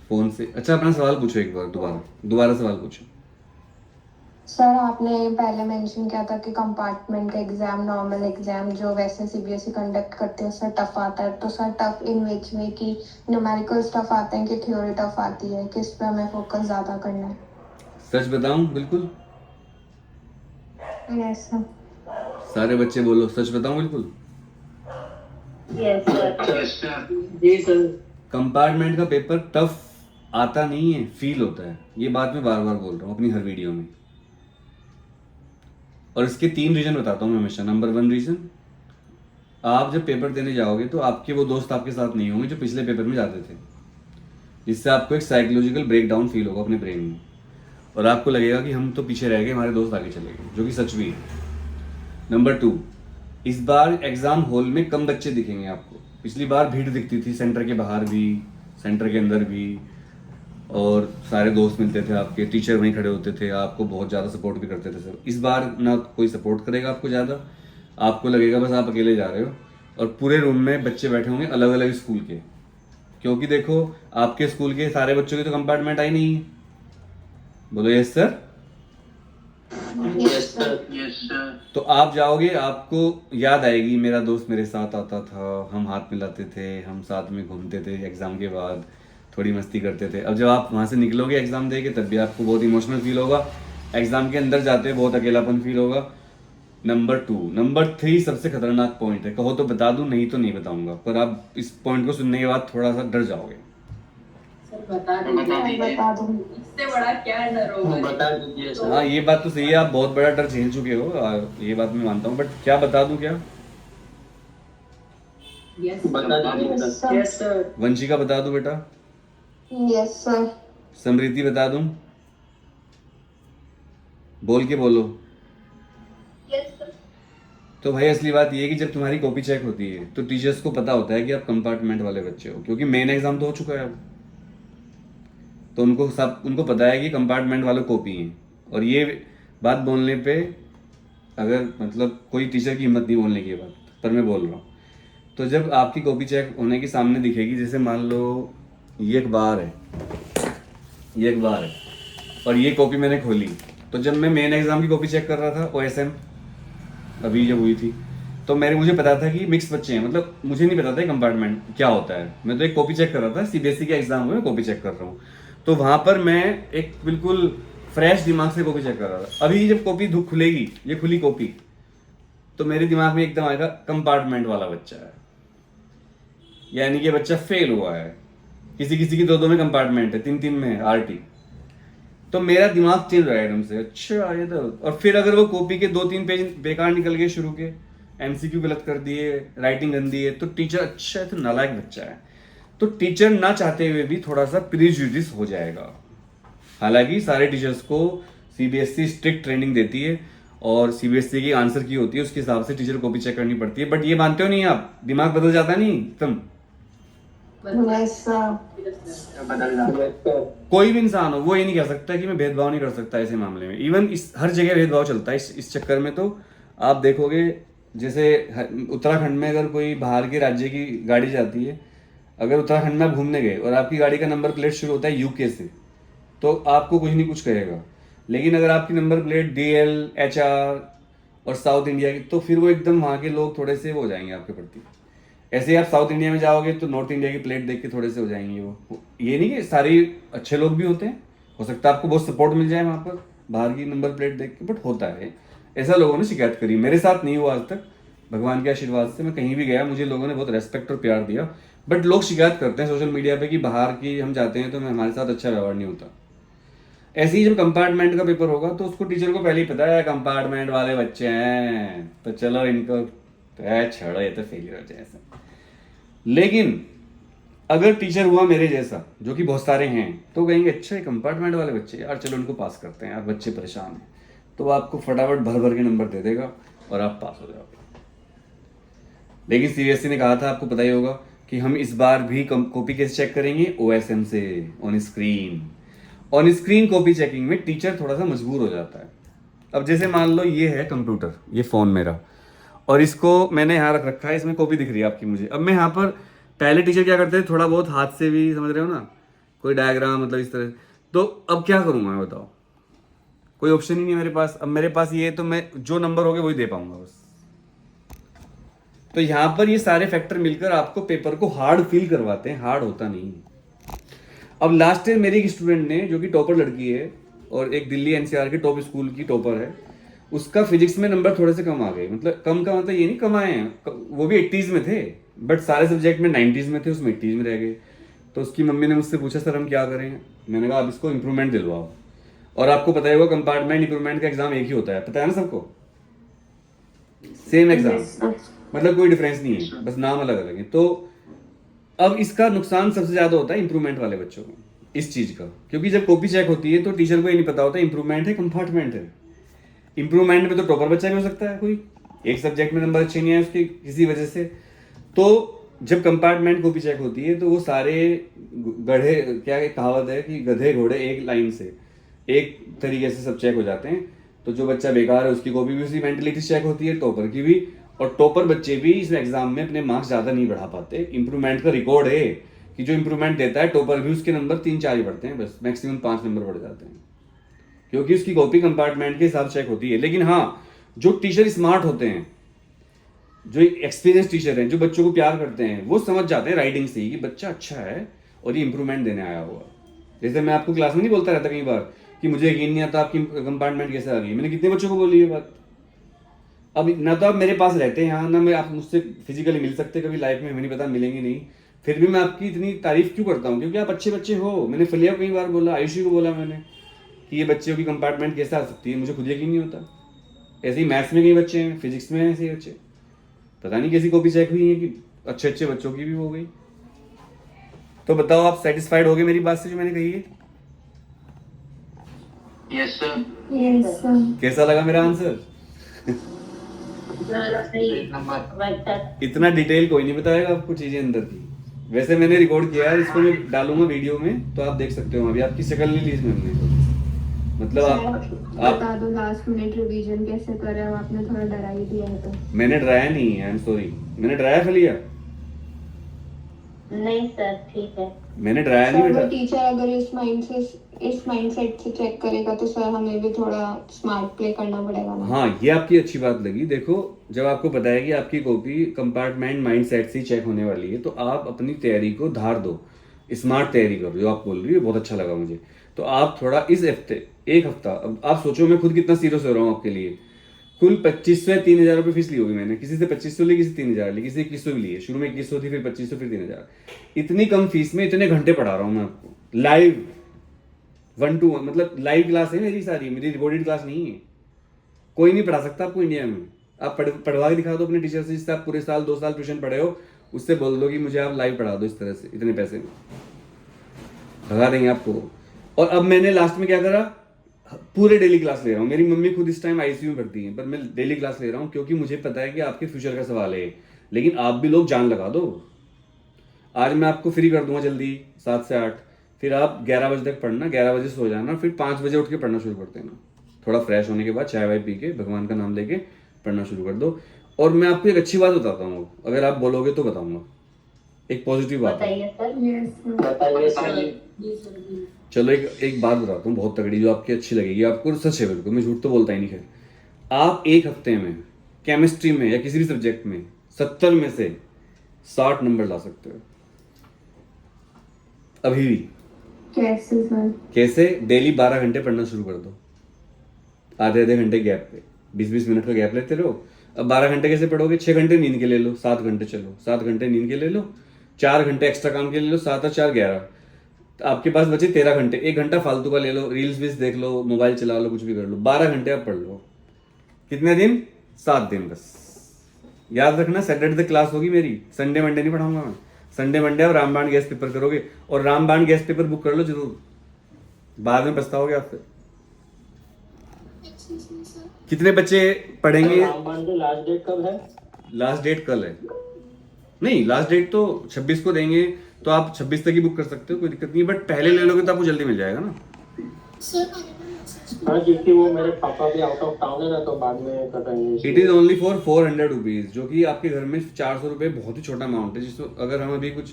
Phone से। अच्छा अपना सवाल पूछो एक बार, दोबारा दोबारा सवाल पूछो। सर आपने पहले मेंशन किया था कि कंपार्टमेंट का एग्जाम नॉर्मल एग्जाम जो वैसे सीबीएसई कंडक्ट करते हैं सर टफ आता है, तो सर टफ इन विच वे कि न्यूमेरिकल्स टफ आते हैं कि थ्योरी टफ आती है, किस पे हमें फोकस ज्यादा करना है? सच बताऊं बिल्कुल? Yes sir. सारे बच्चे बोलो, सच बताऊं बिल्कुल? Yes sir. जी सर। कंपार्टमेंट का पेपर टफ आता नहीं है, फील होता है। ये बात मैं बार बार बोल रहा हूँ अपनी हर वीडियो में। और इसके 3 रीजन बताता हूँ मैं हमेशा। नंबर 1 रीजन, आप जब पेपर देने जाओगे तो आपके वो दोस्त आपके साथ नहीं होंगे जो पिछले पेपर में जाते थे, जिससे आपको एक साइकोलॉजिकल ब्रेकडाउन फील होगा अपने ब्रेन में, और आपको लगेगा कि हम तो पीछे रह गए, हमारे दोस्त आगे चले गए, जो कि सच भी है। नंबर 2, इस बार एग्जाम हॉल में कम बच्चे दिखेंगे आपको। पिछली बार भीड़ दिखती थी, सेंटर के बाहर भी, सेंटर के अंदर भी, और सारे दोस्त मिलते थे आपके, टीचर वहीं खड़े होते थे, आपको बहुत ज़्यादा सपोर्ट भी करते थे सर। इस बार ना कोई सपोर्ट करेगा आपको ज़्यादा, आपको लगेगा बस आप अकेले जा रहे हो, और पूरे रूम में बच्चे बैठे होंगे अलग अलग स्कूल के, क्योंकि देखो आपके स्कूल के सारे बच्चों की तो कंपार्टमेंट आई नहीं है। बोलो yes sir. Yes sir. Yes sir. तो आप जाओगे, आपको याद आएगी मेरा दोस्त मेरे साथ आता था, हम हाथ मिलाते थे, हम साथ में घूमते थे, एग्ज़ाम के बाद थोड़ी मस्ती करते थे। अब जब आप वहाँ से निकलोगे एग्ज़ाम दे के, तब भी आपको बहुत इमोशनल फील होगा। एग्ज़ाम के अंदर जाते बहुत अकेलापन फील होगा। नंबर 3 सबसे खतरनाक पॉइंट है, कहो तो बता दूं, नहीं तो नहीं बताऊंगा, पर आप इस पॉइंट को सुनने के बाद थोड़ा सा डर जाओगे। सर बता दीजिए। बता दूं? इससे बड़ा क्या डर होगा? बता दीजिए सर। हाँ ये बात तो सही है, आप बहुत बड़ा डर झेल चुके हो, ये बात मैं मानता हूँ, बट क्या बता दूं क्या? यस बता दीजिए सर। Yes sir. वंशिका बता दूं बेटा? Yes sir. समृद्धि बता दूं? बोल के बोलो। Yes sir. तो भाई असली बात ये है कि जब तुम्हारी कॉपी चेक होती है तो टीचर्स को पता होता है कि आप कंपार्टमेंट वाले बच्चे हो, क्योंकि मेन एग्जाम तो हो चुका है अब। तो उनको पता है कि कंपार्टमेंट वाले कॉपी हैं। और ये बात बोलने पे अगर मतलब कोई टीचर की हिम्मत नहीं बोलने की बात, पर मैं बोल रहा हूँ। तो जब आपकी कॉपी चेक होने के सामने दिखेगी, जैसे मान लो ये अखबार है, ये अखबार है और ये कॉपी मैंने खोली, तो जब मैं मेन एग्जाम की कॉपी चेक कर रहा था OSM अभी जब हुई थी, तो मुझे पता था कि मिक्स बच्चे हैं, मतलब मुझे नहीं पता था कंपार्टमेंट क्या होता है। मैं तो एक कॉपी चेक कर रहा था, CBSE के एग्जाम में कॉपी चेक कर रहा हूँ। तो वहां पर मैं एक बिल्कुल फ्रेश दिमाग से कॉपी चेक कर रहा था। अभी जब कॉपी खुलेगी, ये खुली कॉपी, तो मेरे दिमाग में एकदम आएगा कंपार्टमेंट वाला बच्चा है, यानी कि बच्चा फेल हुआ है। किसी किसी की 2-2 में कंपार्टमेंट है, 3-3 में है RT। तो मेरा दिमाग चेंज हो रहा है एकदम से, अच्छा ये तो। और फिर अगर वो कॉपी के 2-3 पेज बेकार निकल गए शुरू के, MCQ गलत कर दिए, राइटिंग गंदी है, तो टीचर अच्छा है तो नालायक बच्चा है, तो टीचर ना चाहते हुए भी थोड़ा सा प्रिजुडिस हो जाएगा। हालांकि सारे टीचर्स को CBSE स्ट्रिक्ट ट्रेनिंग देती है, और CBSE की आंसर की होती है, उसके हिसाब से टीचर कॉपी चेक करनी पड़ती है। बट ये मानते हो नहीं आप, दिमाग बदल जाता नहीं एकदम। Yes sir. बदल जाता है। कोई भी इंसान हो, वो ये नहीं कह सकता कि मैं भेदभाव नहीं कर सकता ऐसे मामले में। इवन इस हर जगह भेदभाव चलता है इस चक्कर में। तो आप देखोगे जैसे उत्तराखंड में अगर कोई बाहर के राज्य की गाड़ी जाती है, अगर उत्तराखंड में आप घूमने गए और आपकी गाड़ी का नंबर प्लेट शुरू होता है UK से, तो आपको कुछ नहीं कुछ कहेगा। लेकिन अगर आपकी नंबर प्लेट DL HR और साउथ इंडिया की, तो फिर वो एकदम वहाँ के लोग थोड़े से वो हो जाएंगे आपके प्रति। ऐसे ही आप साउथ इंडिया में जाओगे तो नॉर्थ इंडिया की प्लेट देख के थोड़े से हो जाएंगे वो। ये नहीं कि सारे अच्छे लोग भी होते हैं, हो सकता है आपको बहुत सपोर्ट मिल जाए वहाँ पर बाहर की नंबर प्लेट देख के, बट होता है ऐसा। लोगों ने शिकायत करी, मेरे साथ नहीं हुआ आज तक, भगवान के आशीर्वाद से। मैं कहीं भी गया, मुझे लोगों ने बहुत रेस्पेक्ट और प्यार दिया। बट लोग शिकायत करते हैं सोशल मीडिया पे कि बाहर की हम जाते हैं तो हमारे साथ अच्छा व्यवहार नहीं होता। ऐसे ही जब कंपार्टमेंट का पेपर होगा तो उसको टीचर को पहले ही पता है कंपार्टमेंट वाले बच्चे हैं, तो चलो इनको छोड़ो, ये तो फेलियर हो जाए ऐसा। लेकिन अगर टीचर हुआ मेरे जैसा, जो कि बहुत सारे हैं, तो कहेंगे अच्छा ये कंपार्टमेंट वाले बच्चे यार, चलो इनको पास करते हैं यार, बच्चे परेशान हैं, तो वो आपको फटाफट भर भर के नंबर दे देगा और आप पास हो जाओगे। लेकिन CBSE ने कहा था, आपको पता ही होगा, कि हम इस बार भी कॉपी कैसे चेक करेंगे, OSM से, on screen. On screen copy checking में टीचर थोड़ा सा मजबूर हो जाता है। अब जैसे मान लो ये है कंप्यूटर, ये फ़ोन मेरा, और इसको मैंने यहाँ रख रखा है, इसमें कॉपी दिख रही है आपकी मुझे। अब मैं यहाँ पर, पहले टीचर क्या करते थे, थोड़ा बहुत हाथ से भी, समझ रहे हो ना, कोई डायग्राम मतलब इस तरह। तो अब क्या करूँ मैं बताओ, कोई ऑप्शन ही नहीं है मेरे पास। अब मेरे पास ये है तो मैं जो नंबर हो गए वही दे पाऊंगा बस। तो यहाँ पर ये सारे फैक्टर मिलकर आपको पेपर को हार्ड फील करवाते हैं, हार्ड होता नहीं है। अब लास्ट ईयर मेरी एक स्टूडेंट ने, जो कि टॉपर लड़की है और एक दिल्ली एनसीआर के टॉप स्कूल की टॉपर है, उसका फिजिक्स में नंबर थोड़े से कम आ गए। मतलब कम का मतलब ये नहीं कम आए हैं, वो भी 80s में थे, बट सारे सब्जेक्ट में 90s में थे, उसमें 80s में रह गए। तो उसकी मम्मी ने मुझसे पूछा सर हम क्या करें। मैंने कहा आप इसको इंप्रूवमेंट दिलवाओ। और आपको पता है वो कंपार्टमेंट इंप्रूवमेंट का एग्जाम एक ही होता है, पता है ना सबको, सेम एग्जाम, मतलब कोई डिफरेंस नहीं है, बस नाम अलग अलग है। तो अब इसका नुकसान सबसे ज्यादा होता है इंप्रूवमेंट वाले बच्चों को इस चीज का, क्योंकि जब कॉपी चेक होती है तो टीचर को ये नहीं पता होता इंप्रूवमेंट है कंपार्टमेंट है। इंप्रूवमेंट में तो टॉपर बच्चा भी हो सकता है, कोई एक सब्जेक्ट में नंबर अच्छे नहीं है उसके किसी वजह से। तो जब कंपार्टमेंट कॉपी चेक होती है तो वो सारे गधे, क्या एक कहावत है कि गधे घोड़े एक लाइन से एक तरीके से सब चेक हो जाते हैं। तो जो बच्चा बेकार है उसकी कॉपी भी उसी मेंटलिटी चेक होती है, टॉपर की भी। और टॉपर बच्चे भी इस एग्जाम में अपने मार्क्स ज्यादा नहीं बढ़ा पाते। इंप्रूवमेंट का रिकॉर्ड है कि जो इंप्रूवमेंट देता है टॉपर भी उसके नंबर 3-4 ही बढ़ते हैं, बस मैक्सिमम 5 नंबर बढ़ जाते हैं, क्योंकि उसकी कॉपी कंपार्टमेंट के हिसाब चेक होती है। लेकिन हाँ, जो टीचर स्मार्ट होते हैं, जो एक्सपीरियंस टीचर हैं, जो बच्चों को प्यार करते हैं, वो समझ जाते हैं राइटिंग से ही कि बच्चा अच्छा है और ये इंप्रूवमेंट देने आया हुआ। जैसे मैं आपको क्लास में नहीं बोलता रहता कई बार कि मुझे यकीन नहीं आता आपकी कंपार्टमेंट कैसे आ गई, मैंने कितने बच्चों को बोली ये बात। अब ना तो आप मेरे पास रहते हैं यहाँ, ना मैं आप मुझसे फिजिकली मिल सकते कभी लाइफ में, हमें नहीं पता मिलेंगे नहीं, फिर भी मैं आपकी इतनी तारीफ क्यों करता हूँ, क्योंकि आप अच्छे बच्चे हो। मैंने फलिया को कई बार बोला, आयुषी को बोला मैंने कि ये बच्चों की कंपार्टमेंट कैसे आ सकती है, मुझे खुद यकीन नहीं होता। ऐसे ही मैथ्स में कई बच्चे हैं, फिजिक्स में ऐसे ही बच्चे, पता नहीं कैसी कॉपी चेक हुई है कि अच्छे अच्छे बच्चों की भी हो गई। तो बताओ आप सेटिस्फाइड हो गए मेरी बात से जो मैंने कही है? Yes sir. Yes sir. कैसा लगा मेरा आंसर? इतना डिटेल कोई नहीं बताएगा आपको चीजें अंदर की। वैसे मैंने रिकॉर्ड किया है, इसको मैं डालूंगा वीडियो में तो आप देख सकते हो। अभी आपकी शक्ल नहीं ली इसमें हमने, मतलब आप बता दो लास्ट मिनट रिवीजन कैसे करें, अब आपने थोड़ा डरा ही दिया है। तो मैंने डराया नहीं है, आई एम सॉरी। मैंने डराया फलिया? नहीं सर ठीक है। मैंने डराया नहीं सर वो बेटा। टीचर अगर इस माइंडसेट से चेक करेगा तो सर हमें भी थोड़ा स्मार्ट प्ले करना पड़ेगा ना। हाँ, ये आपकी अच्छी बात लगी। देखो, जब आपको पता है कि आपकी कॉपी कंपार्टमेंट माइंडसेट से चेक होने वाली है, तो आप अपनी तैयारी को धार दो, स्मार्ट तैयारी करो। जो आप बोल रही हो बहुत अच्छा लगा मुझे। तो आप थोड़ा इस हफ्ते, एक हफ्ता, अब आप सोचो मैं खुद कितना सीरियस हो रहा हूँ आपके लिए। कुल 2500 या 3000 रुपये फीस ली होगी मैंने, किसी से 2500 ली, किसी 3000 ली, किसी 2100 भी लिए। शुरू में 2100 थी, फिर 2500, फिर 3000। इतनी कम फीस में इतने घंटे पढ़ा रहा हूँ मैं आपको लाइव, 1 to 1, मतलब लाइव क्लास है मेरी सारी, मेरी रिकॉर्डेड क्लास नहीं है। कोई नहीं पढ़ा सकता आपको इंडिया में। आप पढ़वा के दिखा दो अपने टीचर से जिससे आप पूरे साल 2 साल ट्यूशन पढ़े हो, उससे बोल दो कि मुझे आप लाइव पढ़ा दो इस तरह से, इतने पैसे में भगा देंगे आपको। और अब मैंने लास्ट में क्या करा, पूरे डेली क्लास ले रहा हूँ। मेरी मम्मी खुद इस टाइम आईसीयू में भर्ती है, पर मैं डेली क्लास ले रहा हूँ, क्योंकि मुझे पता है कि आपके फ्यूचर का सवाल है। लेकिन आप भी लोग जान लगा दो। आज मैं आपको फ्री कर दूंगा जल्दी 7 से 8, फिर आप 11 बजे तक पढ़ना, 11 बजे सो जाना, फिर 5 बजे उठ के पढ़ना शुरू कर देना। थोड़ा फ्रेश होने के बाद चाय वाय पी के भगवान का नाम लेके पढ़ना शुरू कर दो। और मैं आपको एक अच्छी बात बताता हूँ, अगर आप बोलोगे तो बताऊंगा, एक पॉजिटिव बात है। बताइए सर। बताइए सर। चलो एक बात बताता हूँ बहुत तगड़ी, जो आपकी अच्छी लगेगी आपको, सच है बिल्कुल, मैं झूठ तो बोलता ही नहीं। खैर, आप एक हफ्ते में केमिस्ट्री में या किसी भी सब्जेक्ट में 70 में से 60 नंबर ला सकते हो अभी भी। कैसे सर? कैसे? डेली 12 घंटे पढ़ना शुरू कर दो, आधे घंटे गैप पे, 20-20 मिनट का गैप लेते रहो। अब 12 घंटे कैसे पढ़ोगे? 6 घंटे नींद के ले लो, 7 घंटे चलो, 7 घंटे नींद के ले लो, 4 घंटे एक्स्ट्रा काम के ले लो, 7 और 4 11, आपके पास बचे 13 घंटे। 1 घंटा फालतू का ले लो, रील्स वील्स देख लो, मोबाइल चला लो, कुछ भी कर लो। 12 घंटे आप पढ़ लो। कितने दिन? 7 दिन बस। याद रखना, सैटरडे तक क्लास होगी मेरी, संडे मंडे नहीं पढ़ाऊंगा मैं। संडे मंडे आप रामबाण गैस पेपर करोगे, और रामबाण गैस पेपर बुक कर लो जरूर, बाद में पछताओगे आप फिर। कितने बच्चे पढ़ेंगे? लास्ट डेट कब है? लास्ट डेट कल है। नहीं, लास्ट डेट तो 26 को देंगे, तो आप 26 तक ही बुक कर सकते हो, कोई दिक्कत नहीं है। बट पहले ले लोगे तो आपको जल्दी मिल जाएगा ना। हाँ, क्योंकि वो मेरे पापा भी आउट ऑफ टाउन है ना, तो बाद में करेंगे। It is only for 400 rupees, जो कि आपके घर में 400 रुपये बहुत ही छोटा अमाउंट है। जिसको अगर हम अभी कुछ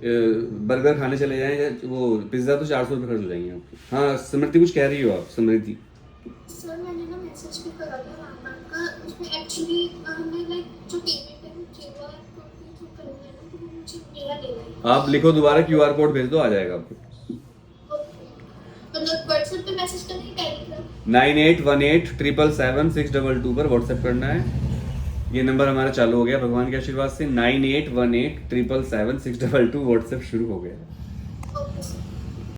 बर्गर खाने चले जाएं या वो पिज्ज़ा तो 400 रुपये खर्च हो जाएंगे आपके। हाँ स्मृति कुछ कह रही हो आप समृद्धि? सर मैंने ना मैसेज भी करा था मैम का, उसमें एक्चुअली हमें लाइक जो पेमेंट है वो क्यूआर कोड के थ्रू करनी है ना, तो वो मुझे मेरा नहीं है। आप लिखो दोबारा क्यूआर कोड भेज दो, आ जाएगा आपको। मतलब व्हाट्सएप पे मैसेज करना है टेलीग्राम? 9818777622 पर व्हाट्सएप करना है। ये नंबर हमारा चालू हो गया भगवान के आशीर्वाद से। 9818777622 व्हाट्सएप शुरू हो गया।